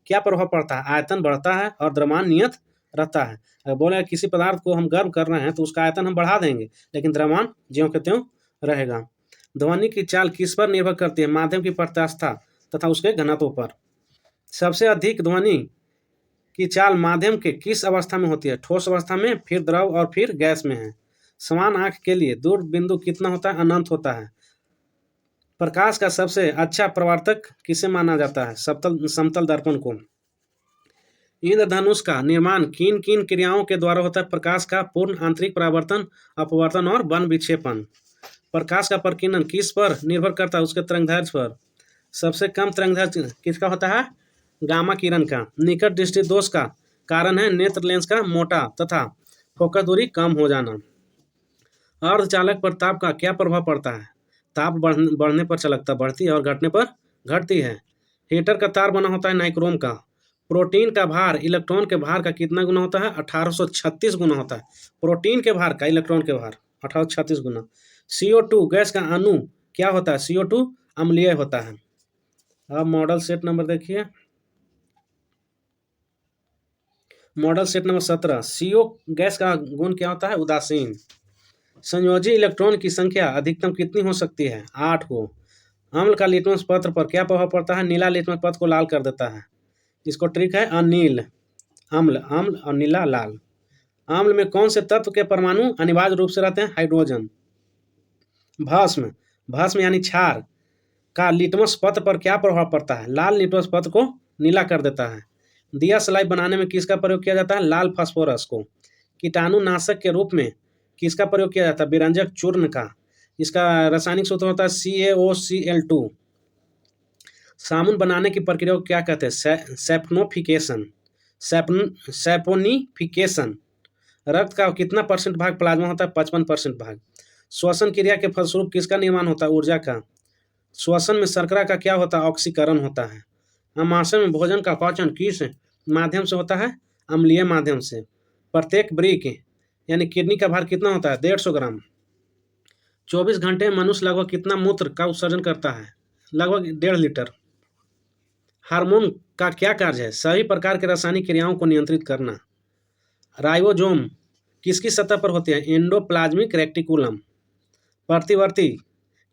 क्या प्रभाव पड़ता है? आयतन बढ़ता है और द्रव्यमान नियत रहता है। अगर बोले किसी पदार्थ को हम गर्म कर रहे हैं तो उसका आयतन हम बढ़ा देंगे, लेकिन द्रव्यमान ज्यों के त्यों रहेगा। ध्वनि की चाल किस पर निर्भर करती है? माध्यम की प्रत्यास्थता तथा उसके घनत्व पर। सबसे अधिक ध्वनि की चाल माध्यम के किस अवस्था में होती है? ठोस अवस्था में, फिर द्रव और फिर गैस में है। समान आंख के लिए दूर बिंदु कितना होता है? अनंत होता है। प्रकाश का सबसे अच्छा प्रवर्तक किसे माना जाता है? समतल दर्पण को। इंद्रधनुष का निर्माण किन किन क्रियाओं के द्वारा होता है? प्रकाश का पूर्ण आंतरिक परावर्तन, अपवर्तन और वन विक्षेपण। प्रकाश का प्रकीर्णन किस पर निर्भर करता है? उसके तरंगदैर्ध्य पर। सबसे कम तरंगदैर्ध्य किसका होता है? गामा किरण का। निकट दृष्टि दोष का कारण है नेत्र लेंस का मोटा तथा फोकस दूरी कम हो जाना। अर्धचालक पर ताप का क्या प्रभाव पड़ता है? ताप बढ़ने पर चालकता बढ़ती है और घटने पर घटती है। हीटर का तार बना होता है नाइक्रोम का। प्रोटीन का भार इलेक्ट्रॉन के भार का कितना गुना होता है? 1836 गुना होता है। प्रोटीन के भार का इलेक्ट्रॉन के भार 1836 गुना। CO2 गैस का अणु क्या होता है? CO2 अम्लीय होता है। अब मॉडल सेट नंबर देखिए। Model set number 17। CO gas का गुण क्या होता है? उदासीन। संयोजी इलेक्ट्रॉन की संख्या अधिकतम कितनी हो सकती है? 8 को। अम्ल का लिटमस पत्र पर क्या प्रभाव पड़ता है? नीला लिटमस पत्र को लाल कर देता है। इसको ट्रिक है अनील। अम्ल और नीला लाल। अम्ल में कौन से तत्व के परमाणु अनिवार्य रूप से रहते हैं? हाइड्रोजन। भस्म यानी क्षार का लिटमस पत्र पर क्या प्रभाव पड़ता है? लाल लिटमस पत्र को नीला कर देता है। दिया सलाई बनाने में किसका प्रयोग किया जाता है? लाल फास्फोरस को। कीटाणुनाशक के रूप में किसका प्रयोग किया जाता है? विरंजक चूर्ण का। इसका रासायनिक सूत्र होता है CaOCl2। साबुन बनाने की प्रक्रिया को क्या कहते हैं? सैपोनिफिकेशन। रक्त का कितना % भाग प्लाज्मा होता है? 55% भाग। श्वसन क्रिया के फलस्वरूप किसका निर्माण होता है? ऊर्जा का। श्वसन में शर्करा का क्या होता है? ऑक्सीकरण होता है। आमाशय में भोजन का पाचन किस माध्यम से होता है? अम्लीय माध्यम से। प्रत्येक ब्रिक यानी किडनी का भार कितना होता है? 150 ग्राम। 24 घंटे में मनुष्य लगभग कितना मूत्र का उत्सर्जन करता है? लगभग 1.5 लीटर। हार्मोन का क्या कार्य है? सभी प्रकार के रासायनिक क्रियाओं को नियंत्रित करना। राइबोसोम किसकी सतह पर होती है? Endoplasmic reticulum. प्रतिवर्ती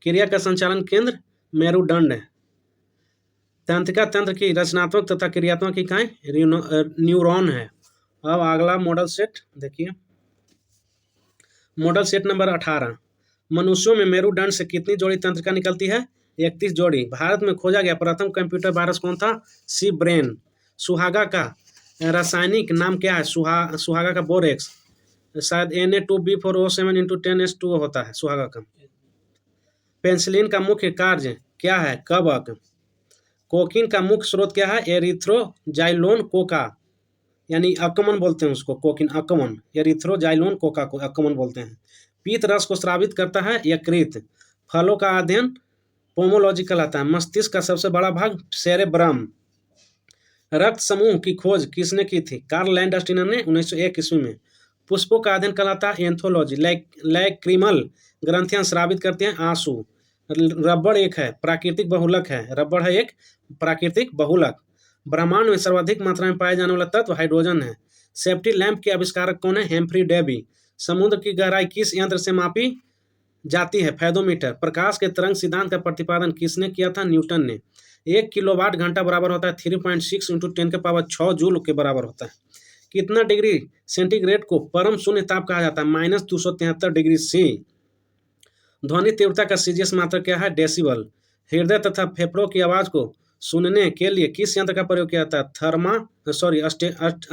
क्रिया का संचालन केंद्र मेरुदंड है। तंत्रिका तंत्र की रचनात्मक तथा क्रियात्मक इकाई न्यूरॉन है। अब अगला मॉडल सेट देखिए। Model set number 18। मनुष्यों में मेरुदंड से कितनी जोड़ी तंत्रिका निकलती है? 31 जोड़ी। भारत में खोजा गया प्रथम कंप्यूटर वायरस कौन था? सी ब्रेन। सुहागा का रासायनिक नाम क्या है? सुहागा का बोरेक्स। शायद Na2B4O7 × 10S2 होता है सुहागा का। पेंसिलिन का मुख्य कार्य क्या है? कवक। कोकीन का मुख्य स्रोत क्या है? एरिथ्रोजाइलोन कोका, यानी अकमन बोलते हैं उसको। कोकीन अकमन, एरिथ्रोजाइलोन कोका को अकमन बोलते हैं। पीत रस को स्रावित करता है यकृत। फलों का अध्ययन पोमोलॉजी कहलाता है। मस्तिष्क का सबसे बड़ा भाग सेरेब्रम। रक्त समूह की खोज किसने की थी? कार्ल लैंडस्टीनर ने 1901 ईस्वी में। पुष्पों का अध्ययन कहलाता है एंथोलॉजी। लैक्रिमल ग्रंथियां स्रावित करती हैं आंसू। रबड़ एक है प्राकृतिक बहुलक है। रबड़ है एक प्राकृतिक बहुलक। ब्रह्मांड में सर्वाधिक मात्रा में पाए जाने वाला तत्व हाइड्रोजन है। सेफ्टी लैंप के आविष्कारक कौन है? Humphrey Davy. समुद्र की गहराई किस यंत्र से मापी जाती है? फेदोमीटर। प्रकाश के तरंग सिद्धांत का प्रतिपादन किसने किया था? न्यूटन ने। 1 किलोवाट घंटा बराबर होता है 3.6 × 10⁻6 जूल के बराबर होता है। कितना डिग्री सेंटीग्रेड को परम शून्य ताप कहा जाता है? -273 डिग्री C। ध्वनि तीव्रता का CGS मात्रक क्या है? डेसिबल। हृदय तथा फेफड़ों की आवाज को सुनने के लिए किस यंत्र का प्रयोग किया जाता है?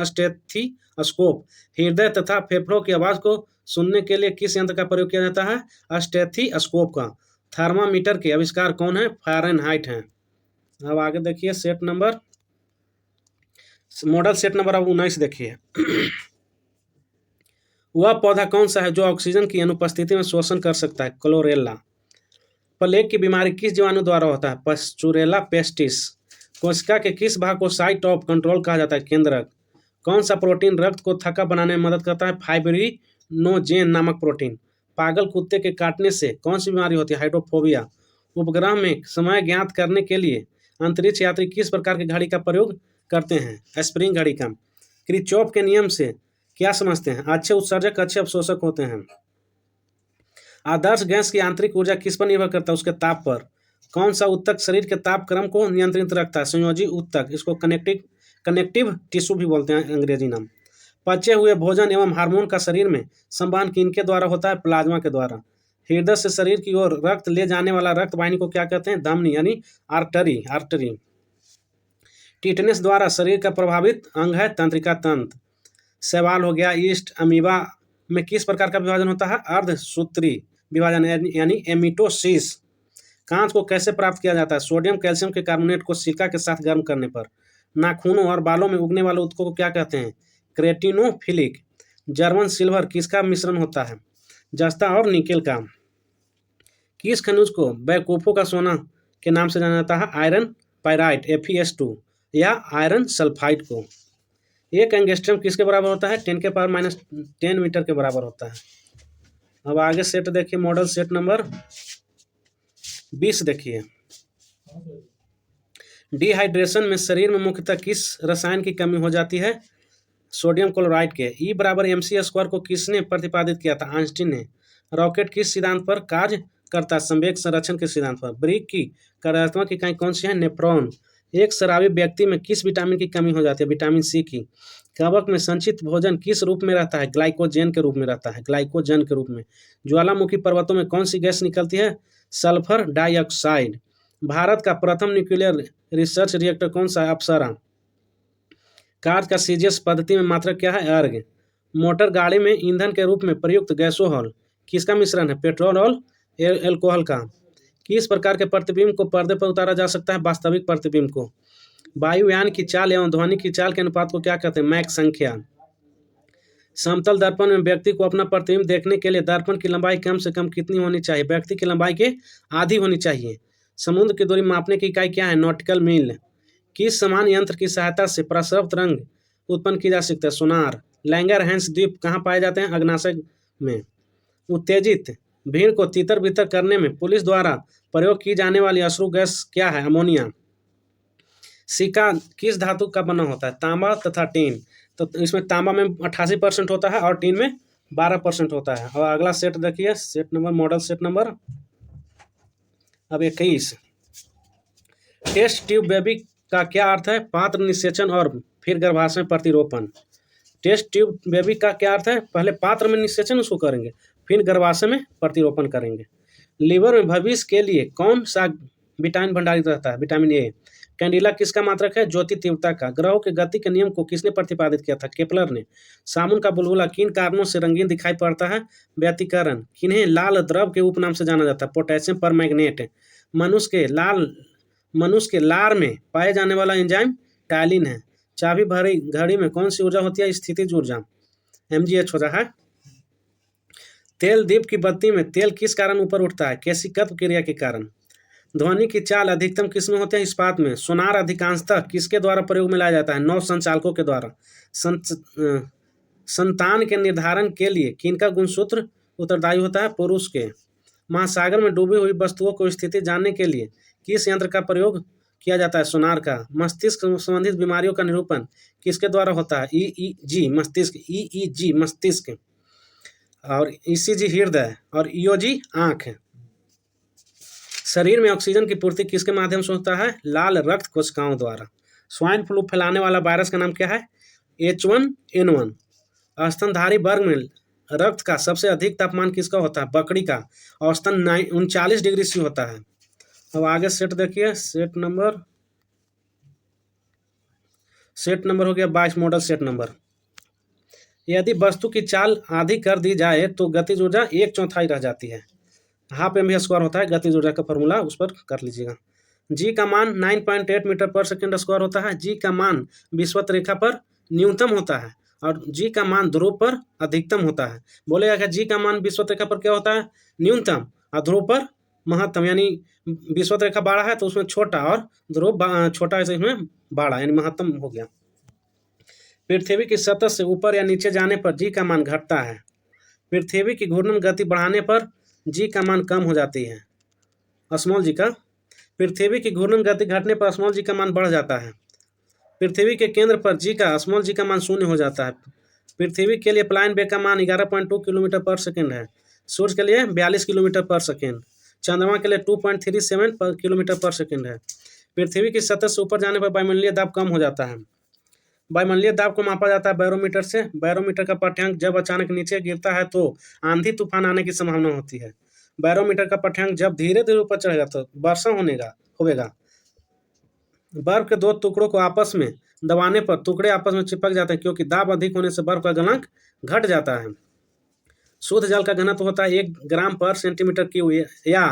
स्टेथीस्कोप। हृदय तथा फेफड़ों की आवाज को सुनने के लिए किस यंत्र का प्रयोग किया जाता है? स्टेथीस्कोप का। थर्मामीटर के आविष्कार कौन है? फ़ारेनहाइट है। अब आगे देखिए मॉडल सेट नंबर अब 19 देखिए। वह पौधा कौन सा है जो ऑक्सीजन की अनुपस्थिति में श्वसन कर सकता है? क्लोरेला। प्लेग की बीमारी किस जीवाणु द्वारा होता है? पस्चुरेला पेस्टिस। कोशिका के किस भाग को साइट ऑफ कंट्रोल कहा जाता है? केंद्रक। कौन सा प्रोटीन रक्त को थक्का बनाने में मदद करता है? फाइब्रिनोजेन नामक प्रोटीन। पागल कुत्ते के काटने से कौन सी बीमारी होती है? हाइड्रोफोबिया। उपग्रह में समय ज्ञात करने के लिए अंतरिक्ष यात्री किस प्रकार की घड़ी का प्रयोग करते हैं? स्प्रिंग घड़ी का। किरचॉफ के नियम से क्या समझते हैं? अच्छे उत्सर्जक अच्छे अवशोषक होते हैं। आदर्श गैस की आंतरिक ऊर्जा किस पर निर्भर करता है? उसके ताप पर। कौन सा ऊतक शरीर के ताप क्रम को नियंत्रित रखता है? संयोजी ऊतक, इसको कनेक्टिव टिश्यू भी बोलते हैं अंग्रेजी नाम। पचे हुए भोजन एवं हार्मोन का शरीर में संवहन किनके द्वारा होता है? प्लाज्मा के द्वारा। हृदय से शरीर की ओर रक्त ले जाने वाला रक्त वाहिनी को क्या कहते हैं? धमनी यानी आर्टरी। टिटनेस द्वारा शरीर का प्रभावित अंग है तंत्रिका तंत्र। शैवाल हो गया, ईस्ट, अमीबा में किस प्रकार का विभाजन होता है? अर्धसूत्री विभाजन यानी एमिटोसिस। कांच को कैसे प्राप्त किया जाता है? सोडियम कैल्शियम के कार्बोनेट को सिरका के साथ गर्म करने पर। नाखूनों और बालों में उगने वाले ऊतकों को क्या कहते हैं? क्रेटिनोफिलिक। जर्मन सिल्वर किसका मिश्रण होता है? जस्ता और निकेल का। किस खनिज को बैकोफो का सोना के नाम से जाना जाता है? आयरन पाइराइट FeS2 या आयरन सल्फाइड को। एक एंगस्ट्रम किसके बराबर होता है? 10⁻10 मीटर के बराबर होता है। अब आगे सेट देखिए, मॉडल सेट नंबर 20 देखिए। डिहाइड्रेशन में शरीर में मुख्यतः किस रसायन की कमी हो जाती है? सोडियम क्लोराइड के। E बराबर mc² को किसने प्रतिपादित किया था? आइंस्टीन ने। रॉकेट किस सिद्धांत पर कार्य करता है? संवेग संरक्षण के सिद्धांत पर। ब्रिक की कार्यात्मक इकाई कौन सी है? नेफ्रॉन। एक शराबी व्यक्ति में किस विटामिन की कमी हो जाती है? विटामिन C की। कवक में संचित भोजन किस रूप में रहता है? ग्लाइकोजन के रूप में रहता है, ग्लाइकोजन के रूप में। ज्वालामुखी पर्वतों में कौन सी गैस निकलती है? Sulphur dioxide. भारत का प्रथम न्यूक्लियर रिसर्च रिएक्टर कौन सा है? अप्सरा। कार्य का सीजीएस पद्धति में मात्रक क्या है? अर्ग। मोटर गाड़ी में ईंधन के रूप में प्रयुक्त गैसोहॉल किसका मिश्रण है? पेट्रोल और एल्कोहल का। किस प्रकार के प्रतिबिंब को पर्दे पर उतारा जा सकता है? वास्तविक प्रतिबिंब को। वायुयान की चाल एवं ध्वनि की चाल के अनुपात को क्या कहते हैं? मैक संख्या। समतल दर्पण में व्यक्ति को अपना प्रतिबिंब देखने के लिए दर्पण की लंबाई कम से कम कितनी होनी चाहिए? व्यक्ति की लंबाई के आधी होनी चाहिए। समुद्र की दूरी मापने की इकाई क्या है? नॉटिकल मील। किस समान यंत्र की सहायता से प्रसव तरंग उत्पन्न की जा सकती है? सोनार। लैंगरहैंस द्वीप कहाँ पाए जाते हैं? अग्नाशय में। उत्तेजित भीड़ को तितर बितर करने में पुलिस द्वारा प्रयोग की जाने वाली अश्रु गैस क्या है? अमोनिया। सिक्का किस धातु का बना होता है? तांबा तथा टीन। तो इसमें तांबा में 88% होता है और टीन में 12% होता है। और अगला सेट देखिए, set number, model set number अब 21। टेस्ट ट्यूब बेबी का क्या अर्थ है? पात्र निषेचन और फिर गर्भाशय प्रतिरोपण। टेस्ट ट्यूब बेबी का क्या अर्थ है? पहले पात्र में निषेचन उसको करेंगे, फिर गर्भाशय में प्रतिरोपण करेंगे। लीवर में भविष्य के लिए कौन सा विटामिन भंडारित रहता है? Vitamin A. कैंडिला किसका मात्रक है? ज्योति तीव्रता का। ग्रहों के गति के नियम को किसने प्रतिपादित किया था? केपलर ने। साबुन का बुलबुला किन कारणों से रंगीन दिखाई पड़ता है? व्यतिकरण। किन्हें लाल द्रव के उपनाम से जाना जाता है? Potassium permanganate. मनुष्य के लार में पाए जाने वाला एंजाइम टायलिन है। चाबी भरी घड़ी में कौन सी ऊर्जा होती है? स्थितिज ऊर्जा, mgh होता है। तेल दीप की बत्ती में तेल किस कारण ऊपर उठता है? केशिकत्व क्रिया के कारण। ध्वनि की चाल अधिकतम किस में होती है? इस्पात में। सोनार अधिकांशतः किसके द्वारा प्रयोग में लाया जाता है? नौ संचालकों के द्वारा। संतान के निर्धारण के लिए किनका गुणसूत्र उत्तरदायी होता है? पुरुष के। महासागर में डूबी हुई वस्तुओं को स्थिति जानने के लिए किस यंत्र का प्रयोग किया जाता है? सोनार का। मस्तिष्क संबंधित बीमारियों का निरूपण किसके द्वारा होता है? EEG मस्तिष्क, EEG मस्तिष्क, और ECG हृदय, और EOG आंख। शरीर में ऑक्सीजन की पूर्ति किसके माध्यम से होता है? लाल रक्त कोशिकाओं द्वारा। स्वाइन फ्लू फैलाने वाला वायरस का नाम क्या है? H1N1। स्तनधारी वर्ग में रक्त का सबसे अधिक तापमान किसका होता है? बकरी का। औसतन 39 डिग्री C होता है। अब आगे सेट देखिए, सेट नंबर हो गया 22, मॉडल सेट नंबर। यदि वस्तु की चाल आधी कर दी जाए तो गतिज ऊर्जा 1/4 रह जाती है। हाफ mv² होता है गतिज ध्रुव का फॉर्मूला, उस पर कर लीजिएगा। जी का मान 9.8 मीटर पर सेकंड स्क्वायर होता है। जी का मान विषुवत रेखा पर न्यूनतम होता है और जी का मान ध्रुव पर अधिकतम होता है। बोलेगा कि जी का मान विषुवत रेखा पर क्या होता है? न्यूनतम, और ध्रुव पर महत्तम। यानी विषुवत रेखा बड़ा है तो उसमें छोटा और ध्रुव छोटा है तो इसमें बड़ा, यानी महत्तम हो गया। पृथ्वी की सतह से ऊपर या नीचे जाने पर जी का मान घटता है। पृथ्वी की घूर्णन गति बढ़ाने पर जी का मान कम हो जाती है, स्मॉल जी का। पृथ्वी की घूर्णन गति घटने पर स्मॉल जी का मान बढ़ जाता है। पृथ्वी के केंद्र पर जी का स्मॉल जी का मान 0 हो जाता है। पृथ्वी के लिए प्लाइन वेग का मान 11.2 किलोमीटर पर सेकंड है। सूर्य के लिए 42 किलोमीटर पर सेकेंड, चंद्रमा के लिए 2.37 किलोमीटर पर सेकेंड है। पृथ्वी की सतह से ऊपर जाने पर वायुमंडलीय दाब कम हो जाता है। वायुमंडलीय दाब को मापा जाता है बैरोमीटर से। बैरोमीटर का पाठ्यांक जब अचानक नीचे गिरता है तो आंधी तूफान आने की संभावना होती है। बैरोमीटर का पाठ्यांक जब धीरे धीरे ऊपर चढ़ेगा तो वर्षा होगा। बर्फ के दो टुकड़ों को आपस में दबाने पर टुकड़े आपस में चिपक जाते हैं, क्योंकि दाब अधिक होने से बर्फ का गलनांक घट जाता है। शुद्ध जल का घनत्व होता है 1 ग्राम पर सेंटीमीटर क्यूब या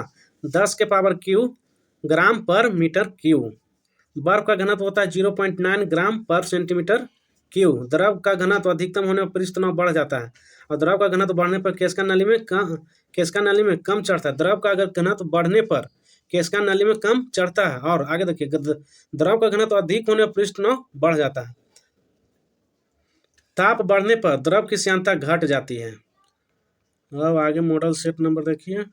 10 के पावर क्यू ग्राम पर मीटर क्यूब। बर्फ का घनत्व होता है 0.9 ग्राम पर सेंटीमीटर क्यूब। द्रव का घनत्व अधिकतम होने पर पृष्ठ तनाव बढ़ जाता है और द्रव का घनत्व बढ़ने पर केशिका नली में कम चढ़ता है। द्रव का अगर घनत्व बढ़ने पर केशिका नली में कम चढ़ता है। और आगे देखिए, द्रव का घनत्व अधिक होने पर पृष्ठ तनाव बढ़ जाता है। ताप बढ़ने पर द्रव की श्यानता घट जाती है। अब आगे मॉडल सेट नंबर देखिए,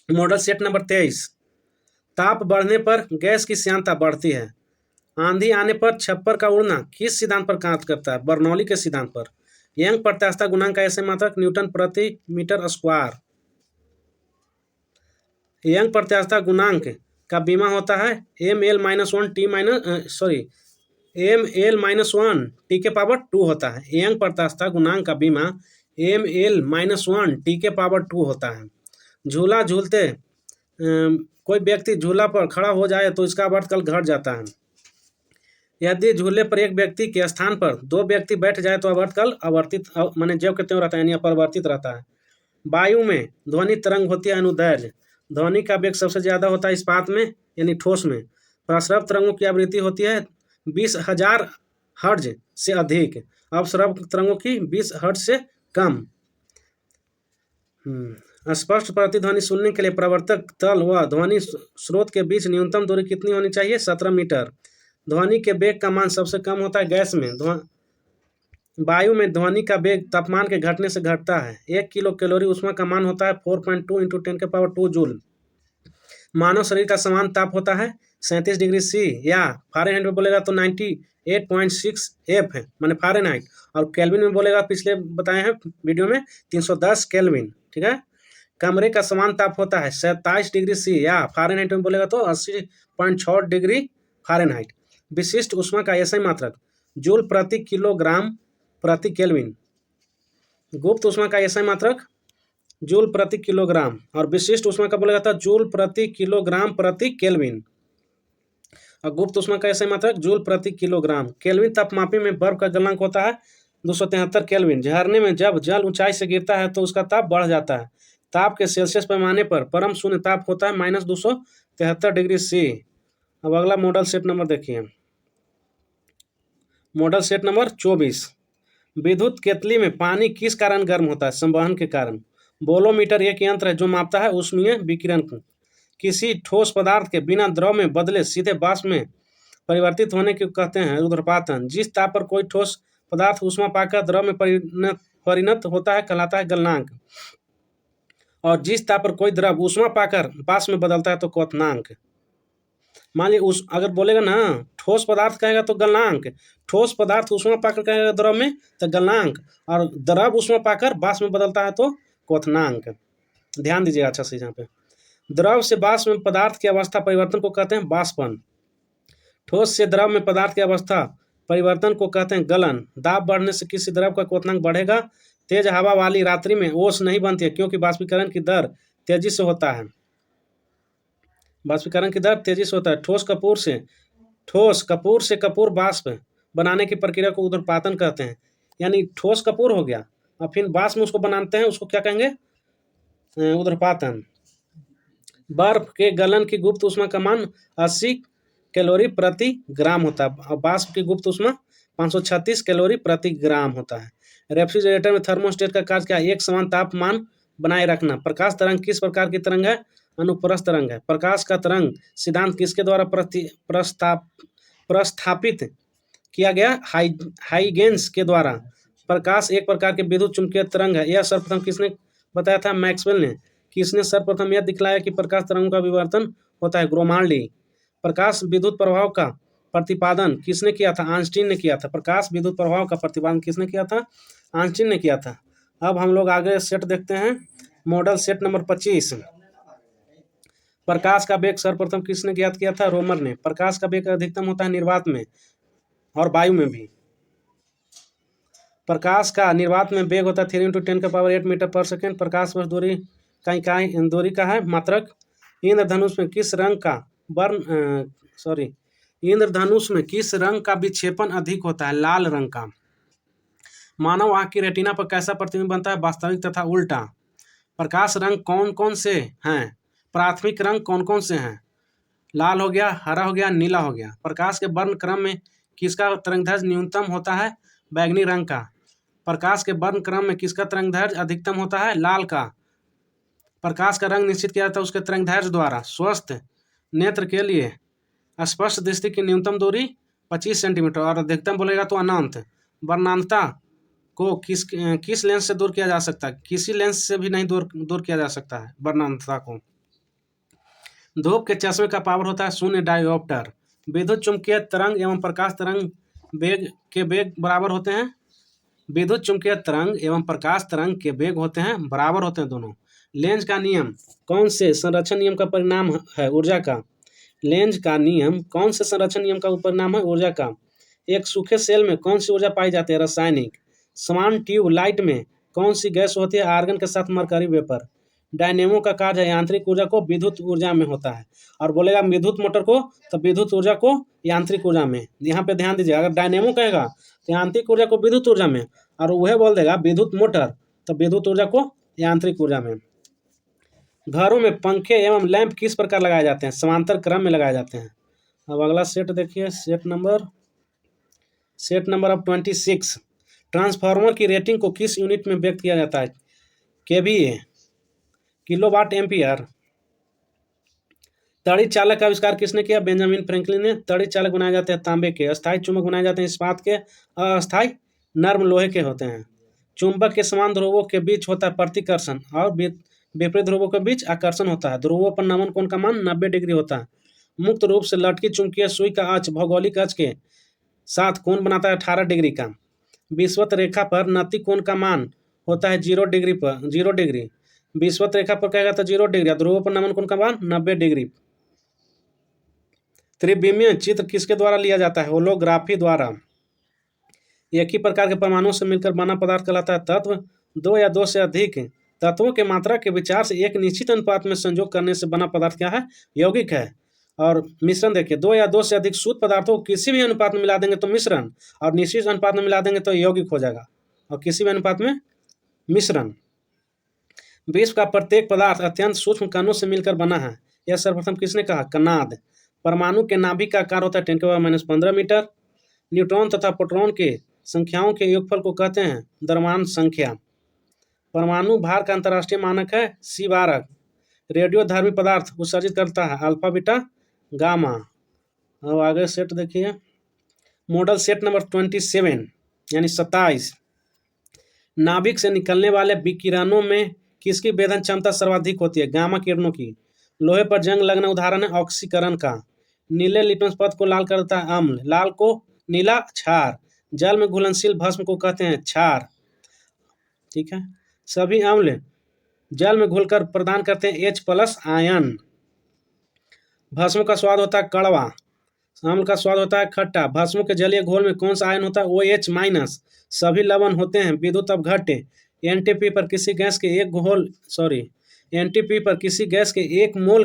मॉडल सेट नंबर 23। ताप बढ़ने पर गैस की श्यानता बढ़ती है। आंधी आने पर छप्पर का उड़ना किस सिद्धांत पर कार्य करता है? बर्नौली के सिद्धांत पर। यंग प्रत्यास्थता गुणांक का ऐसे मात्रक न्यूटन प्रति मीटर स्क्वायर। यंग प्रत्यास्थता गुणांक का बीमा होता है ml-1 टी के पावर 2 होता है। यंग प्रत्यास्थता गुणांक का बीमा ml-1 टी के पावर 2 होता है। झूला झूलते कोई व्यक्ति झूला पर खड़ा हो जाए तो इसका आवर्तकाल घट जाता है। यदि झूले पर एक व्यक्ति के स्थान पर 2 व्यक्ति बैठ जाए तो आवर्तकाल माने ज्यों के त्यों रहता है, यानी अपरिवर्तित रहता है। वायु में ध्वनि तरंग होती है अनुदैर्घ्य। ध्वनि का वेग सबसे ज्यादा होता है इस्पात में, यानी ठोस में। प्रस्रव तरंगों की आवृत्ति होती है 20,000 हर्ट्ज से अधिक, अपस्रव तरंगों की 20 हर्ट्ज से कम। स्पष्ट प्रतिध्वनि सुनने के लिए प्रवर्तक तल व ध्वनि स्रोत के बीच न्यूनतम दूरी कितनी होनी चाहिए? 17 मीटर। ध्वनि के वेग का मान सबसे कम होता है गैस में। वायु में ध्वनि का वेग तापमान के घटने से घटता है। 1 किलो कैलोरी ऊष्मा का मान होता है 4.2 × 10⁻² जूल। मानव शरीर का समान ताप होता है 37 डिग्री सी या फ़ारेनहाइट में बोलेगा तो 98.6 F है, माने फ़ारेनहाइट। और केल्विन में बोलेगा, पिछले बताए हैं वीडियो में, 310 केल्विन। ठीक है। कमरे का समान ताप होता है 27 डिग्री सी या फ़ारेनहाइट में बोलेगा तो 80.6 डिग्री फ़ारेनहाइट। विशिष्ट ऊष्मा का ऐसा ही मात्रक जूल प्रति किलोग्राम प्रति केल्विन। गुप्त ऊष्मा का ऐसा ही मात्रक जूल प्रति किलोग्राम, और विशिष्ट ऊष्मा का बोला जाता है जूल प्रति किलोग्राम प्रति केल्विन। और गुप्त ऊष्मा का ऐसा ही मात्रक जूल प्रति किलोग्राम। केल्विन तापमापी में बर्फ का गलनांक होता है 273 केल्विन। झरने में जब जल ऊंचाई से गिरता है तो उसका ताप बढ़ जाता है। ताप के सेल्सियस पैमाने पर परम शून्य ताप होता है -273 डिग्री सी। अब अगला मॉडल सेट नंबर देखिए, मॉडल सेट नंबर 24। विद्युत केतली में पानी किस कारण गर्म होता है? संवहन के कारण। बोलोमीटर एक यंत्र है जो मापता है ऊष्मीय विकिरण को। किसी ठोस पदार्थ के बिना द्रव में बदले सीधे वाष्प में परिवर्तित होने को कहते हैं ऊर्ध्वपातन। जिस ताप पर कोई ठोस पदार्थ ऊष्मा पाकर द्रव में परिणत होता है कहलाता है गलनांक। और जिस ताप पर कोई द्रव ऊष्मा पाकर वाष्प में बदलता है तो क्वथनांक। मान लीजिए अगर बोलेगा ना ठोस पदार्थ कहेगा तो गलनांक, ठोस पदार्थ ऊष्मा पाकर कहेगा द्रव में तो गलनांक, और द्रव ऊष्मा पाकर वाष्प में बदलता है तो क्वथनांक। ध्यान दीजिएगा अच्छा से यहाँ पे। द्रव से वाष्प में पदार्थ की अवस्था परिवर्तन को कहते हैं वाष्पन। ठोस से द्रव में पदार्थ की अवस्था परिवर्तन को कहते हैं गलन। दाब बढ़ने से किसी द्रव का क्वथनांक बढ़ेगा। तेज हवा वाली रात्रि में ओस नहीं बनती है क्योंकि वाष्पीकरण की दर तेजी से होता है। वाष्पीकरण की दर तेजी से होता है। ठोस कपूर से कपूर वाष्प बनाने की प्रक्रिया को ऊर्ध्वपातन कहते हैं। यानी ठोस कपूर हो गया और फिर वाष्प में उसको बनाते हैं, उसको क्या कहेंगे? ऊर्ध्वपातन। बर्फ के गलन की गुप्त ऊष्मा का मान 80 कैलोरी प्रति ग्राम होता है और वाष्प की गुप्त ऊष्मा 536 कैलोरी प्रति ग्राम होता है। रेफ्रिजरेटर में थर्मोस्टेट का कार्य क्या है? एक समान तापमान बनाए रखना। प्रकाश तरंग किस प्रकार की तरंग है? अनुप्रस्थ तरंग है। प्रकाश का तरंग सिद्धांत किसके द्वारा प्रस्थापित किया गया? हाइगेंस के द्वारा। प्रकाश एक प्रकार के विद्युत चुंबकीय तरंग है। यह सर्वप्रथम किसने बताया था? मैक्सवेल ने। किसने सर्वप्रथम यह दिखलाया कि प्रकाश तरंगों का विवर्तन होता है? ग्रोमाल्डी। प्रकाश विद्युत प्रभाव का प्रतिपादन किसने किया था? आइंस्टीन ने किया था। प्रकाश विद्युत प्रभाव का प्रतिपादन किसने किया था? आइंस्टीन ने किया था। अब हम लोग आगे सेट देखते हैं। Model set number 25। प्रकाश का वेग सर्वप्रथम किसने ज्ञात किया था? रोमर ने। प्रकाश का वेग अधिकतम होता है निर्वात में और वायु में भी। प्रकाश का निर्वात में वेग होता है 3 × 10⁸ मीटर पर सेकेंड। प्रकाश वर्ष दूरी का इकाई दूरी का है मात्रक। इंद्रधनुष में किस रंग का इंद्रधनुष में किस रंग का विक्षेपण अधिक होता है? लाल रंग का। मानव आंख की रेटिना पर कैसा प्रतिबिंब बनता है? वास्तविक तथा उल्टा। प्रकाश रंग कौन कौन से हैं? प्राथमिक रंग कौन कौन से हैं? लाल हो गया, हरा हो गया, नीला हो गया। प्रकाश के वर्ण क्रम में किसका तरंगदैर्घ्य न्यूनतम होता है? बैंगनी रंग का। प्रकाश के वर्ण क्रम में किसका तरंगदैर्घ्य अधिकतम होता है? लाल का। प्रकाश का रंग निश्चित किया जाता है उसके तरंगदैर्घ्य द्वारा। स्वस्थ नेत्र के लिए स्पष्ट दृष्टि की न्यूनतम दूरी 25 सेंटीमीटर और अधिकतम बोलेगा तो अनंत। वर्णांतता को किस लेंस से दूर किया जा सकता है? किसी लेंस से भी नहीं दूर किया जा सकता है वर्णांतता को। धूप के चश्मे का पावर होता है 0 डायोप्टर। विद्युत चुंबकीय तरंग एवं प्रकाश तरंग वेग बराबर होते हैं। विद्युत चुंबकीय तरंग एवं प्रकाश तरंग के वेग होते हैं बराबर होते हैं दोनों। लेंज का नियम कौन से संरक्षण नियम का परिणाम है? ऊर्जा का। लेंज का नियम कौन से संरक्षण नियम का परिणाम है? ऊर्जा का। एक सूखे सेल में कौन सी ऊर्जा पाई जाती है? रासायनिक। समान ट्यूब लाइट में कौन सी गैस होती है? आर्गन के साथ मरकरी वेपर। डायनेमो का कार्य है यांत्रिक ऊर्जा को विद्युत ऊर्जा में होता है। और बोलेगा विद्युत मोटर को तो विद्युत ऊर्जा को यांत्रिक ऊर्जा में। यहाँ पे ध्यान दीजिए, अगर डायनेमो कहेगा तो यांत्रिक ऊर्जा को विद्युत ऊर्जा में, और वह बोल देगा विद्युत मोटर तो विद्युत ऊर्जा को यांत्रिक ऊर्जा में। घरों में पंखे एवं लैंप किस प्रकार लगाए जाते हैं? समांतर क्रम में लगाए जाते हैं। अब अगला सेट देखिए, सेट नंबर अब 26। ट्रांसफार्मर की रेटिंग को किस यूनिट में व्यक्त किया जाता है? KVA, kilowatt ampere. तड़ी चालक का आविष्कार किसने किया? बेंजामिन फ्रैंकलिन ने। तड़ी चालक बनाए जाते हैं तांबे के। अस्थायी चुंबक बनाए जाते हैं इस्पात के। अस्थायी नर्म लोहे के होते हैं। चुंबक के समान ध्रुवों के बीच होता है प्रतिकर्षण और विपरीत ध्रुवों के बीच आकर्षण होता है। ध्रुवों पर नमन कोण का मान 90 डिग्री होता है। मुक्त रूप से लटकी चुंबकीय सुई का अक्ष भौगोलिक अक्ष के साथ कोण बनाता है 18 डिग्री का। विषुवत रेखा पर नति कोण का मान होता है 0 डिग्री। विषुवत रेखा पर कहेगा तो 0 डिग्री। ध्रुवों पर नमन कोण का मान 90 डिग्री। त्रिविमीय चित्र किसके द्वारा लिया जाता है? होलोग्राफी द्वारा। एक ही प्रकार के परमाणुओं से मिलकर बना पदार्थ कहलाता है तत्व। 2 या 2 से अधिक तत्वों के मात्रा के विचार से एक निश्चित अनुपात में संयोग करने से बना पदार्थ क्या है? यौगिक है। और मिश्रण देखिए, 2 या 2 से अधिक शुद्ध पदार्थों को किसी भी अनुपात में मिला देंगे तो मिश्रण, और निश्चित अनुपात में मिला देंगे तो यौगिक हो जाएगा, और किसी भी अनुपात में मिश्रण। विश्व का प्रत्येक पदार्थ अत्यंत सूक्ष्म कणों से मिलकर बना है, यह सर्वप्रथम किसने कहा? कनाद। परमाणु के नाभिक का आकार होता है 10⁻⁻15 मीटर। न्यूट्रॉन तथा प्रोटॉन के संख्याओं के योगफल को कहते हैं द्रव्यमान संख्या। परमाणु भार का अंतर्राष्ट्रीय मानक है C12। रेडियोधर्मी पदार्थ उत्सर्जित करता है अल्फा, बीटा, गामा। अब आगे सेट देखिए, मॉडल सेट नंबर 27 यानी 27। नाभिक से निकलने वाले विकिरणों में किसकी वेधन क्षमता सर्वाधिक होती है? गामा किरणों की। लोहे पर जंग लगना उदाहरण है ऑक्सीकरण का। नीले लिटमस पदार्थ को लाल करता है अम्ल, लाल को नीला क्षार। जल में घुलनशील भस्म को कहते हैं क्षार। ठीक है, सभी अम्ल जल में घुलकर प्रदान करते हैं H+ आयन। भस्म का स्वाद होता है कड़वा, अम्ल का स्वाद होता है खट्टा। भस्मों के जलीय घोल में कौन सा आयन होता है? OH-। सभी लवण होते हैं विद्युत अपघट्य। एनटीपी पर किसी गैस के 1 मोल